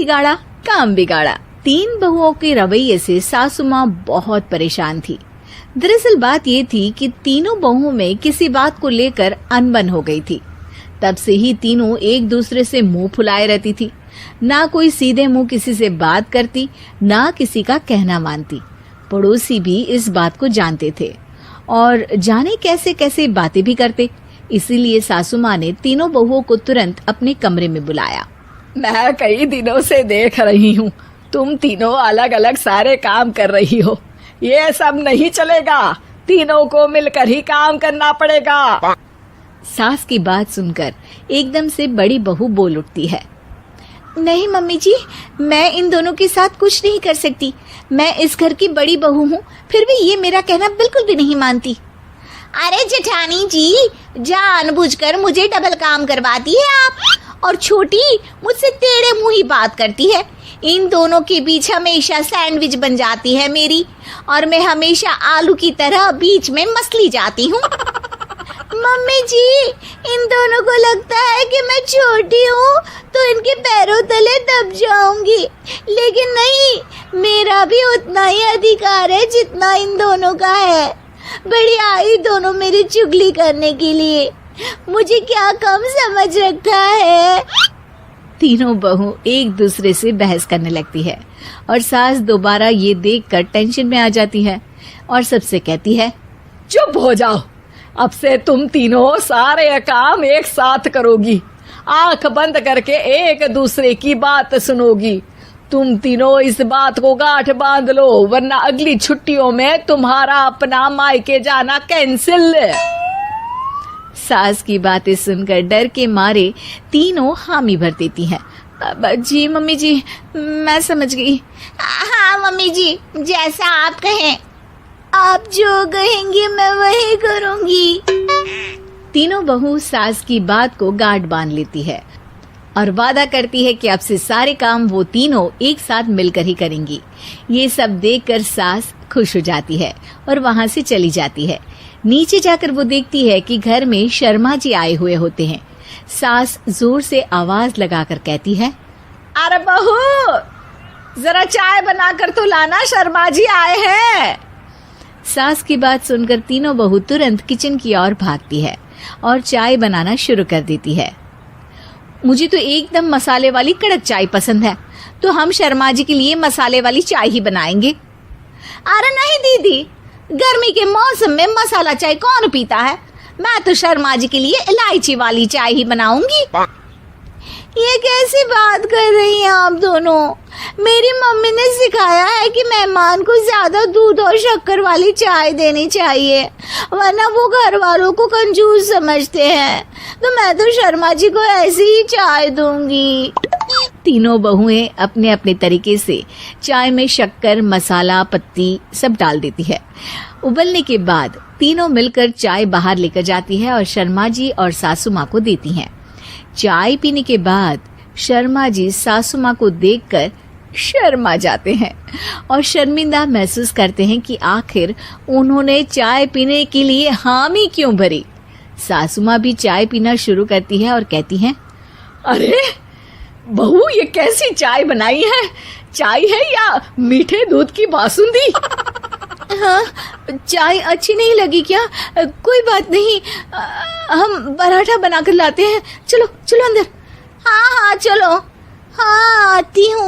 बिगाड़ा काम बिगाड़ा। 3 बहुओं के रवैये से सासू माँ बहुत परेशान थी। दरअसल बात ये थी कि तीनों बहुओं में किसी बात को लेकर अनबन हो गई थी। तब से ही तीनों एक दूसरे से मुंह फुलाए रहती थी। ना कोई सीधे मुंह किसी से बात करती, ना किसी का कहना मानती। पड़ोसी भी इस बात को जानते थे और जाने कैसे कैसे बातें भी करते। इसीलिए सासू माँ ने तीनों बहुओं को तुरंत अपने कमरे में बुलाया। मैं कई दिनों से देख रही हूँ, तुम तीनों अलग अलग सारे काम कर रही हो। ये सब नहीं चलेगा, तीनों को मिलकर ही काम करना पड़ेगा। सास की बात सुनकर एकदम से बड़ी बहू बोल उठती है। नहीं मम्मी जी, मैं इन दोनों के साथ कुछ नहीं कर सकती। मैं इस घर की बड़ी बहू हूँ, फिर भी ये मेरा कहना बिल्कुल भी नहीं मानती। अरे जेठानी जी, जानबूझकर मुझे डबल काम करवाती है आप, और छोटी मुझसे टेढ़े मुंह ही बात करती है। इन दोनों के बीच हमेशा सैंडविच बन जाती है मेरी, और मैं हमेशा आलू की तरह बीच में मसली जाती हूँ। मम्मी जी, इन दोनों को लगता है कि मैं छोटी हूँ तो इनके पैरों तले दब जाऊंगी, लेकिन नहीं, मेरा भी उतना ही अधिकार है जितना इन दोनों का है। बड़ी आई दोनों मेरी चुगली करने के लिए, मुझे क्या कम समझ रखा है। तीनों बहू एक दूसरे से बहस करने लगती है और सास दोबारा ये देखकर टेंशन में आ जाती है और सबसे कहती है, चुप हो जाओ, अब से तुम तीनों सारे काम एक साथ करोगी, आंख बंद करके एक दूसरे की बात सुनोगी। तुम तीनों इस बात को गांठ बांध लो, वरना अगली छुट्टियों में तुम्हारा अपना मायके जाना कैंसिल। सास की बातें सुनकर डर के मारे तीनों हामी भर देती हैं। जी मम्मी जी, मैं समझ गई। हाँ मम्मी जी, जैसा आप कहें, आप जो कहेंगी मैं वही करूंगी। तीनों बहू सास की बात को गांठ बांध लेती है और वादा करती है कि अब से सारे काम वो तीनों एक साथ मिलकर ही करेंगी। ये सब देखकर सास खुश हो जाती है और वहां से चली जाती है। नीचे जाकर वो देखती है कि घर में शर्मा जी आए हुए होते हैं। सास जोर से आवाज लगाकर कहती है, अरे बहू, जरा चाय बनाकर तो लाना, शर्मा जी आए हैं। सास की बात सुनकर तीनों बहू तुरंत किचन की ओर भागती है और चाय बनाना शुरू कर देती है। मुझे तो एकदम मसाले वाली कड़क चाय पसंद है, तो हम शर्मा जी के लिए मसाले वाली चाय ही बनाएंगे। अरे नहीं दीदी, गर्मी के मौसम में मसाला चाय कौन पीता है? मैं तो शर्मा जी के लिए इलायची वाली चाय ही बनाऊंगी। ये कैसी बात कर रही हैं आप दोनों? मेरी मम्मी ने सिखाया है कि मेहमान को ज्यादा दूध और शक्कर वाली चाय देनी चाहिए, वरना वो घर वालों को कंजूस समझते हैं। तो मैं तो शर्मा जी को ऐसी ही चाय दूंगी। तीनों बहुएं अपने अपने तरीके से चाय में शक्कर, मसाला, पत्ती सब डाल देती है। उबलने के बाद तीनों मिलकर चाय बाहर लेकर जाती है और शर्मा जी और सासू माँ को देती हैं। चाय पीने के बाद शर्मा जी सासू माँ को देखकर शर्मा जाते हैं और शर्मिंदा महसूस करते हैं कि आखिर उन्होंने चाय पीने के लिए हामी क्यों भरी। सासू माँ भी चाय पीना शुरू करती है और कहती हैं, अरे बहू, ये कैसी चाय बनाई है? चाय है या मीठे दूध की बासुंदी? हाँ, चाय अच्छी नहीं लगी क्या? कोई बात नहीं, हम पराठा बनाकर लाते हैं। चलो चलो अंदर। हाँ हाँ चलो, हाँ आती हूँ।